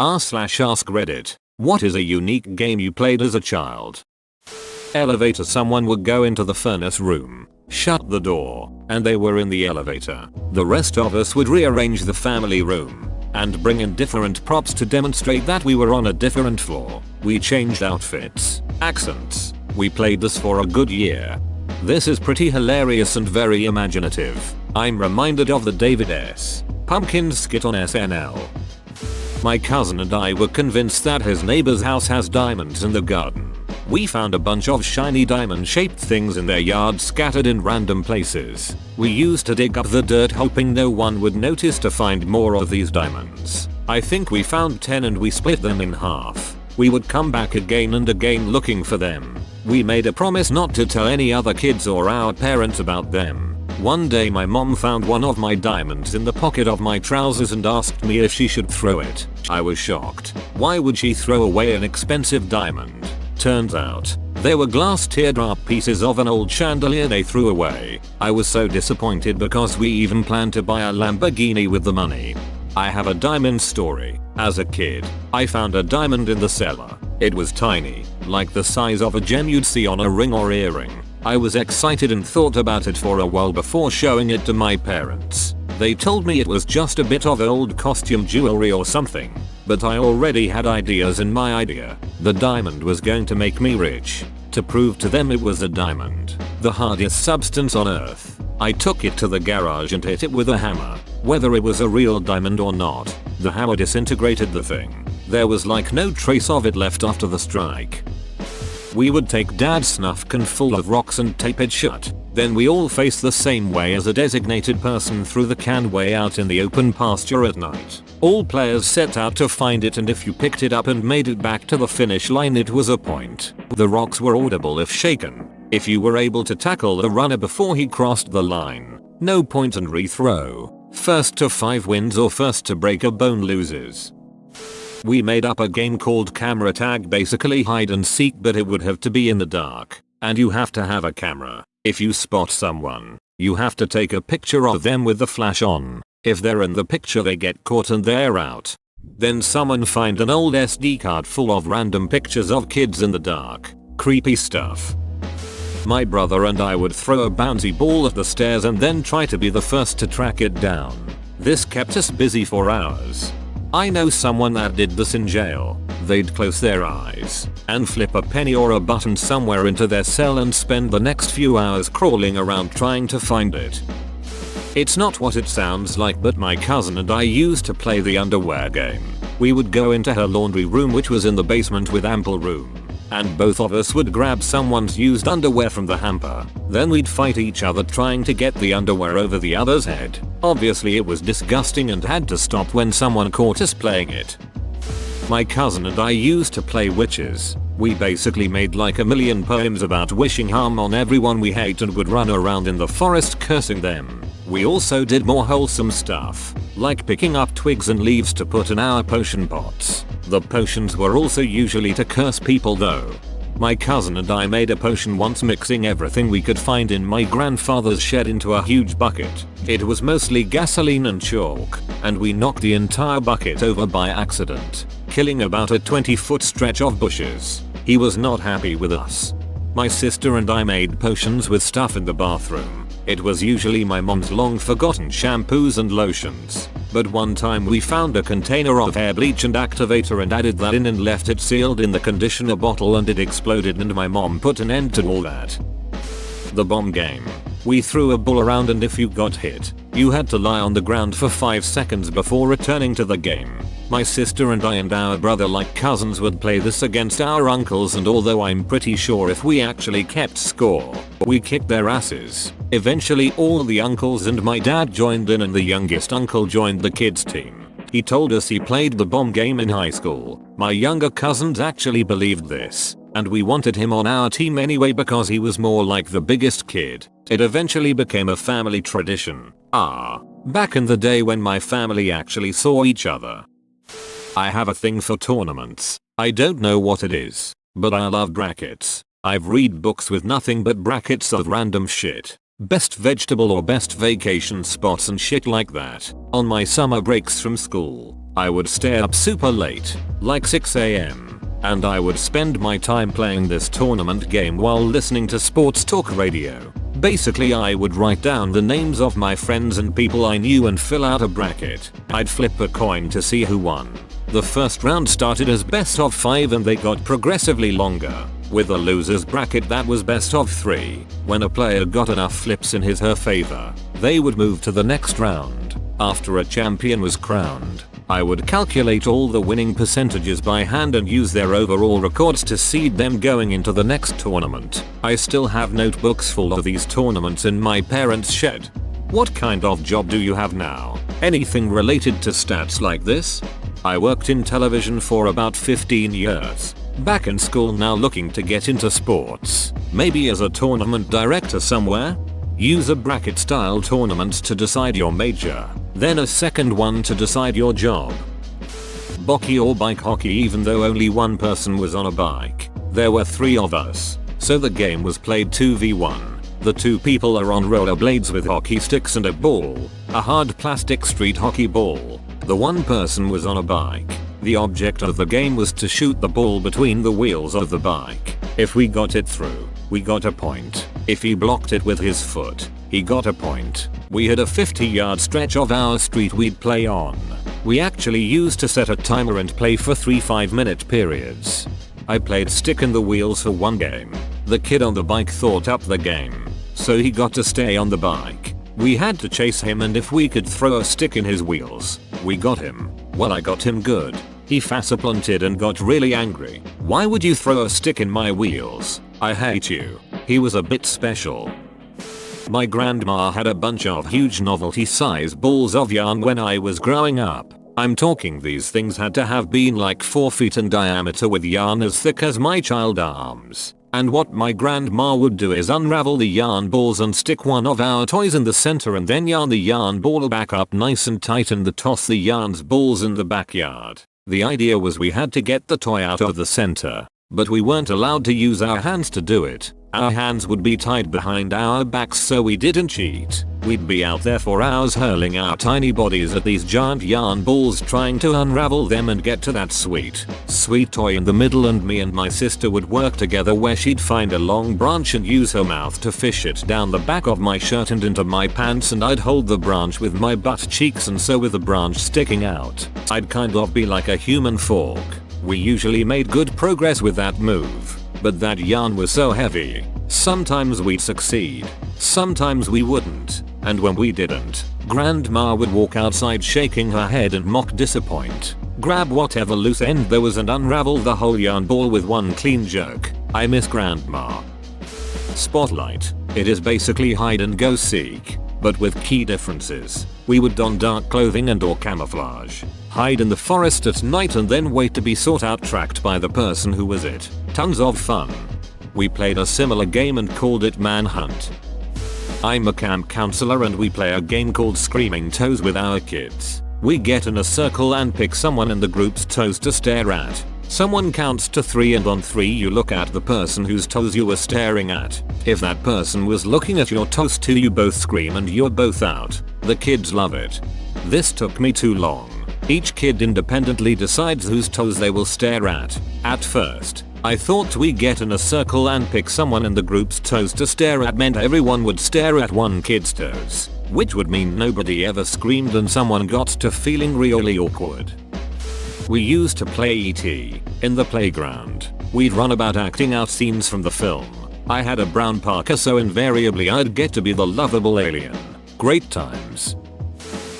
r/ask Reddit. What is a unique game you played as a child? Elevator. Someone would go into the furnace room, shut the door, and they were in the elevator. The rest of us would rearrange the family room and bring in different props to demonstrate that we were on a different floor. We changed outfits, accents. We played this for a good year. This is pretty hilarious and very imaginative. I'm reminded of the David S. Pumpkins skit on SNL. My cousin and I were convinced that his neighbor's house has diamonds in the garden. We found a bunch of shiny diamond-shaped things in their yard scattered in random places. We used to dig up the dirt hoping no one would notice to find more of these diamonds. I think we found 10 and we split them in half. We would come back again and again looking for them. We made a promise not to tell any other kids or our parents about them. One day my mom found one of my diamonds in the pocket of my trousers and asked me if she should throw it. I was shocked. Why would she throw away an expensive diamond? Turns out, they were glass teardrop pieces of an old chandelier they threw away. I was so disappointed because we even planned to buy a Lamborghini with the money. I have a diamond story. As a kid, I found a diamond in the cellar. It was tiny, like the size of a gem you'd see on a ring or earring. I was excited and thought about it for a while before showing it to my parents. They told me it was just a bit of old costume jewelry or something, but I already had ideas in my idea. The diamond was going to make me rich. To prove to them it was a diamond, the hardest substance on earth, I took it to the garage and hit it with a hammer. Whether it was a real diamond or not, the hammer disintegrated the thing. There was like no trace of it left after the strike. We would take dad's snuff can full of rocks and tape it shut. Then we all face the same way as a designated person threw the can way out in the open pasture at night. All players set out to find it, and if you picked it up and made it back to the finish line it was a point. The rocks were audible if shaken. If you were able to tackle the runner before he crossed the line, no point and rethrow. First to 5 wins or first to break a bone loses. We made up a game called camera tag, basically hide and seek, but it would have to be in the dark, and you have to have a camera. If you spot someone, you have to take a picture of them with the flash on. If they're in the picture they get caught and they're out. Then someone find an old SD card full of random pictures of kids in the dark. Creepy stuff. My brother and I would throw a bouncy ball at the stairs and then try to be the first to track it down. This kept us busy for hours. I know someone that did this in jail. They'd close their eyes and flip a penny or a button somewhere into their cell and spend the next few hours crawling around trying to find it. It's not what it sounds like, but my cousin and I used to play the underwear game. We would go into her laundry room, which was in the basement with ample room, and both of us would grab someone's used underwear from the hamper. Then we'd fight each other trying to get the underwear over the other's head. Obviously it was disgusting and had to stop when someone caught us playing it. My cousin and I used to play witches. We basically made like a million poems about wishing harm on everyone we hate and would run around in the forest cursing them. We also did more wholesome stuff, like picking up twigs and leaves to put in our potion pots. The potions were also usually to curse people though. My cousin and I made a potion once, mixing everything we could find in my grandfather's shed into a huge bucket. It was mostly gasoline and chalk, and we knocked the entire bucket over by accident, killing about a 20-foot stretch of bushes. He was not happy with us. My sister and I made potions with stuff in the bathroom. It was usually my mom's long forgotten shampoos and lotions. But one time we found a container of hair bleach and activator and added that in and left it sealed in the conditioner bottle, and it exploded, and my mom put an end to all that. The bomb game. We threw a ball around, and if you got hit, you had to lie on the ground for 5 seconds before returning to the game. My sister and I and our brother, like cousins, would play this against our uncles, and although I'm pretty sure if we actually kept score, we kicked their asses. Eventually all the uncles and my dad joined in, and the youngest uncle joined the kids team. He told us he played the bomb game in high school. My younger cousins actually believed this, and we wanted him on our team anyway because he was more like the biggest kid. It eventually became a family tradition. Back in the day when my family actually saw each other. I have a thing for tournaments. I don't know what it is, but I love brackets. I've read books with nothing but brackets of random shit. Best vegetable or best vacation spots and shit like that. On my summer breaks from school, I would stay up super late, like 6 AM, and I would spend my time playing this tournament game while listening to sports talk radio. Basically I would write down the names of my friends and people I knew and fill out a bracket. I'd flip a coin to see who won. The first round started as best of 5 and they got progressively longer, with a loser's bracket that was best of 3. When a player got enough flips in his/her favor, they would move to the next round. After a champion was crowned, I would calculate all the winning percentages by hand and use their overall records to seed them going into the next tournament. I still have notebooks full of these tournaments in my parents' shed. What kind of job do you have now? Anything related to stats like this? I worked in television for about 15 years. Back in school now looking to get into sports. Maybe as a tournament director somewhere? Use a bracket style tournament to decide your major, then a second one to decide your job. Hockey or bike hockey. Even though only one person was on a bike, there were 3 of us, so the game was played 2v1. The 2 people are on rollerblades with hockey sticks and a ball, a hard plastic street hockey ball. The one person was on a bike. The object of the game was to shoot the ball between the wheels of the bike. If we got it through, we got a point. If he blocked it with his foot, he got a point. We had a 50-yard stretch of our street we'd play on. We actually used to set a timer and play for 3 5-minute periods. I played stick in the wheels for one game. The kid on the bike thought up the game, so he got to stay on the bike. We had to chase him, and if we could throw a stick in his wheels, we got him. Well, I got him good. He faceplanted and got really angry. Why would you throw a stick in my wheels? I hate you. He was a bit special. My grandma had a bunch of huge novelty size balls of yarn when I was growing up. I'm talking these things had to have been like 4 feet in diameter with yarn as thick as my child arms. And what my grandma would do is unravel the yarn balls and stick one of our toys in the center and then yarn the yarn ball back up nice and tight and toss the yarn's balls in the backyard. The idea was we had to get the toy out of the center, but we weren't allowed to use our hands to do it. Our hands would be tied behind our backs so we didn't cheat. We'd be out there for hours hurling our tiny bodies at these giant yarn balls trying to unravel them and get to that sweet toy in the middle, and me and my sister would work together where she'd find a long branch and use her mouth to fish it down the back of my shirt and into my pants, and I'd hold the branch with my butt cheeks, and so with the branch sticking out, I'd kind of be like a human fork. We usually made good progress with that move. But that yarn was so heavy. Sometimes we'd succeed, sometimes we wouldn't, and when we didn't, Grandma would walk outside shaking her head and mock disappoint, grab whatever loose end there was and unravel the whole yarn ball with one clean jerk. I miss Grandma. Spotlight. It is basically hide and go seek, but with key differences. We would don dark clothing and or camouflage, hide in the forest at night and then wait to be sought out, tracked by the person who was it. Tons of fun. We played a similar game and called it Manhunt. I'm a camp counselor and we play a game called Screaming Toes with our kids. We get in a circle and pick someone in the group's toes to stare at. Someone counts to 3 and on 3 you look at the person whose toes you were staring at. If that person was looking at your toes too, you both scream and you're both out. The kids love it. This took me too long. Each kid independently decides whose toes they will stare at. At first, I thought we get in a circle and pick someone in the group's toes to stare at meant everyone would stare at one kid's toes, which would mean nobody ever screamed and someone got to feeling really awkward. We used to play E.T. in the playground. We'd run about acting out scenes from the film. I had a brown parka so invariably I'd get to be the lovable alien. Great times.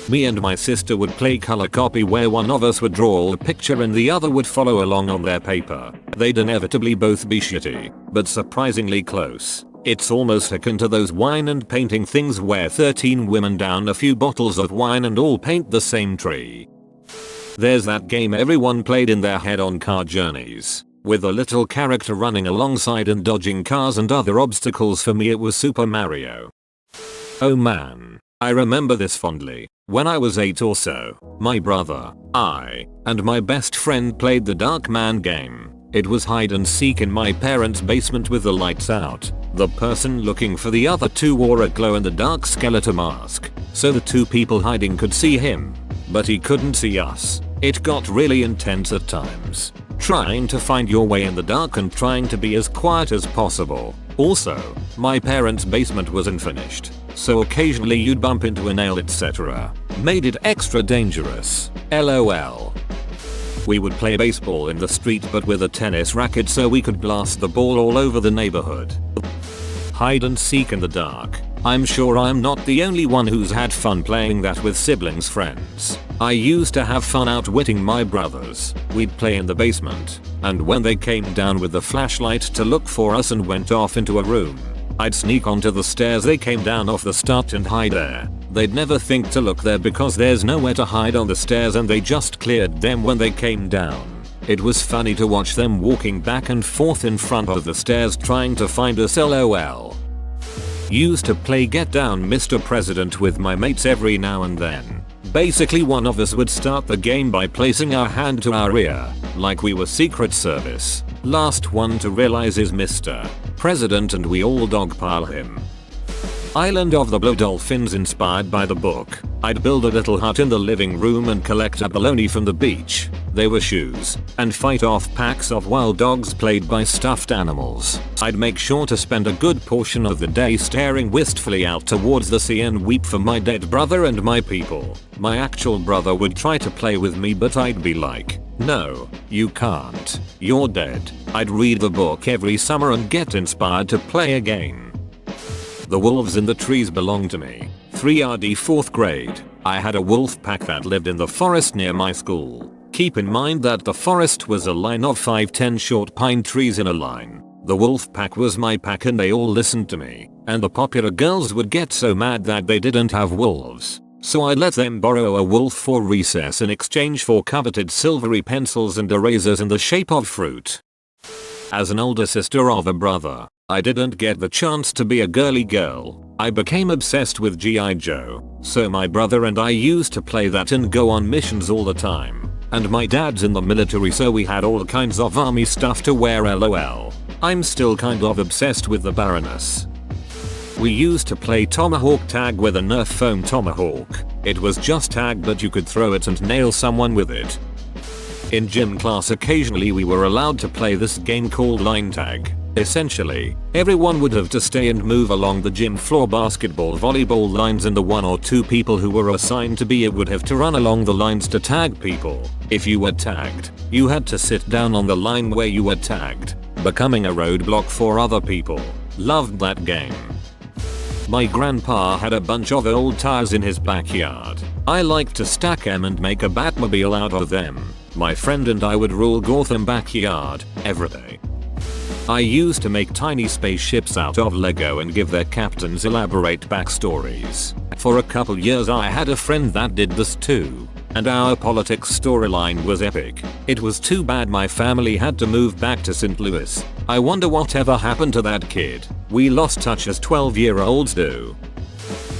Me and my sister would play color copy where one of us would draw a picture and the other would follow along on their paper. They'd inevitably both be shitty, but surprisingly close. It's almost akin to those wine and painting things where 13 women down a few bottles of wine and all paint the same tree. There's that game everyone played in their head on car journeys, with a little character running alongside and dodging cars and other obstacles. For me it was Super Mario. Oh man, I remember this fondly. When I was 8 or so, my brother, I, and my best friend played the Dark Man game. It was hide and seek in my parents' basement with the lights out. The person looking for the other two wore a glow-in-the-dark skeleton mask, so the two people hiding could see him, but he couldn't see us. It got really intense at times. Trying to find your way in the dark and trying to be as quiet as possible. Also, my parents' basement was unfinished, so occasionally you'd bump into a nail etc. Made it extra dangerous. LOL. We would play baseball in the street but with a tennis racket so we could blast the ball all over the neighborhood. Hide and seek in the dark. I'm sure I'm not the only one who's had fun playing that with siblings friends. I used to have fun outwitting my brothers. We'd play in the basement, and when they came down with the flashlight to look for us and went off into a room, I'd sneak onto the stairs they came down off the start and hide there. They'd never think to look there because there's nowhere to hide on the stairs and they just cleared them when they came down. It was funny to watch them walking back and forth in front of the stairs trying to find us. LOL. Used to play Get Down Mr. President with my mates every now and then. Basically one of us would start the game by placing our hand to our ear, like we were Secret Service. Last one to realize is Mr. President and we all dogpile him. Island of the Blue Dolphins inspired by the book. I'd build a little hut in the living room and collect abalone from the beach. They were shoes. And fight off packs of wild dogs played by stuffed animals. I'd make sure to spend a good portion of the day staring wistfully out towards the sea and weep for my dead brother and my people. My actual brother would try to play with me but I'd be like, no, you can't. You're dead. I'd read the book every summer and get inspired to play again. The wolves in the trees belong to me. 3rd 4th grade. I had a wolf pack that lived in the forest near my school. Keep in mind that the forest was a line of 5-10 short pine trees in a line. The wolf pack was my pack and they all listened to me. And the popular girls would get so mad that they didn't have wolves. So I let them borrow a wolf for recess in exchange for coveted silvery pencils and erasers in the shape of fruit. As an older sister of a brother, I didn't get the chance to be a girly girl. I became obsessed with G.I. Joe, so my brother and I used to play that and go on missions all the time. And my dad's in the military so we had all kinds of army stuff to wear. LOL. I'm still kind of obsessed with the Baroness. We used to play tomahawk tag with a Nerf foam tomahawk. It was just tag but you could throw it and nail someone with it. In gym class occasionally we were allowed to play this game called line tag. Essentially, everyone would have to stay and move along the gym floor basketball volleyball lines and the 1 or 2 people who were assigned to be it would have to run along the lines to tag people. If you were tagged, you had to sit down on the line where you were tagged, becoming a roadblock for other people. Loved that game. My grandpa had a bunch of old tires in his backyard. I liked to stack them and make a Batmobile out of them. My friend and I would rule Gotham backyard every day. I used to make tiny spaceships out of Lego and give their captains elaborate backstories. For a couple years I had a friend that did this too. And our politics storyline was epic. It was too bad my family had to move back to St. Louis. I wonder whatever happened to that kid. We lost touch as 12-year-olds do.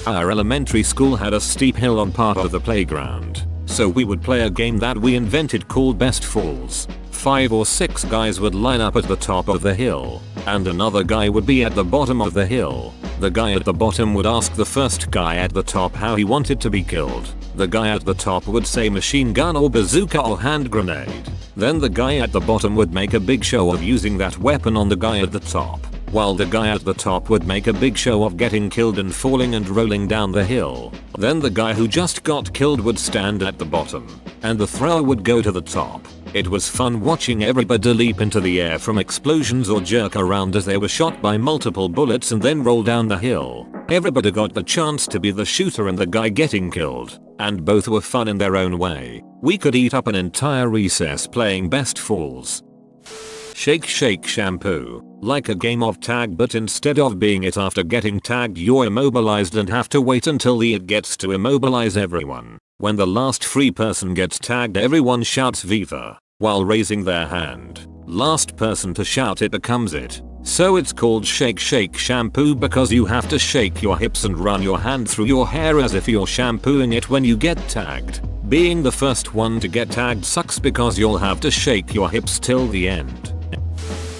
Our elementary school had a steep hill on part of the playground. So we would play a game that we invented called Best Falls. 5 or 6 guys would line up at the top of the hill, and another guy would be at the bottom of the hill. The guy at the bottom would ask the first guy at the top how he wanted to be killed. The guy at the top would say machine gun or bazooka or hand grenade. Then the guy at the bottom would make a big show of using that weapon on the guy at the top, while the guy at the top would make a big show of getting killed and falling and rolling down the hill. Then the guy who just got killed would stand at the bottom, and the thrower would go to the top. It was fun watching everybody leap into the air from explosions or jerk around as they were shot by multiple bullets and then roll down the hill. Everybody got the chance to be the shooter and the guy getting killed, and both were fun in their own way. We could eat up an entire recess playing Best Falls. Shake Shake Shampoo. Like a game of tag but instead of being it after getting tagged you're immobilized and have to wait until the it gets to immobilize everyone. When the last free person gets tagged everyone shouts Viva while raising their hand. Last person to shout it becomes it. So it's called Shake Shake Shampoo because you have to shake your hips and run your hand through your hair as if you're shampooing it when you get tagged. Being the first one to get tagged sucks because you'll have to shake your hips till the end.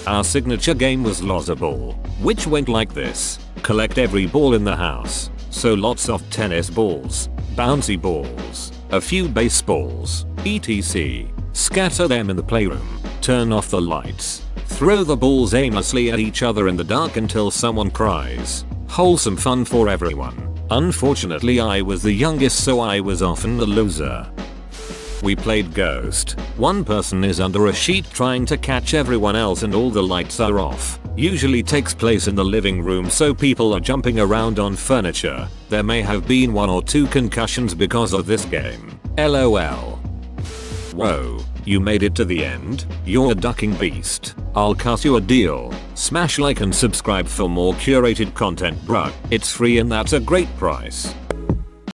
Our signature game was Loser Ball, which went like this. Collect every ball in the house. So lots of tennis balls, bouncy balls, a few baseballs, etc. Scatter them in the playroom. Turn off the lights. Throw the balls aimlessly at each other in the dark until someone cries. Wholesome fun for everyone. Unfortunately, I was the youngest, so I was often the loser. We played Ghost. One person is under a sheet trying to catch everyone else and all the lights are off. Usually takes place in the living room, so people are jumping around on furniture. There may have been 1 or 2 concussions because of this game. LOL. Whoa, you made it to the end? You're a ducking beast. I'll cut you a deal. Smash like and subscribe for more curated content, bruh. It's free and that's a great price.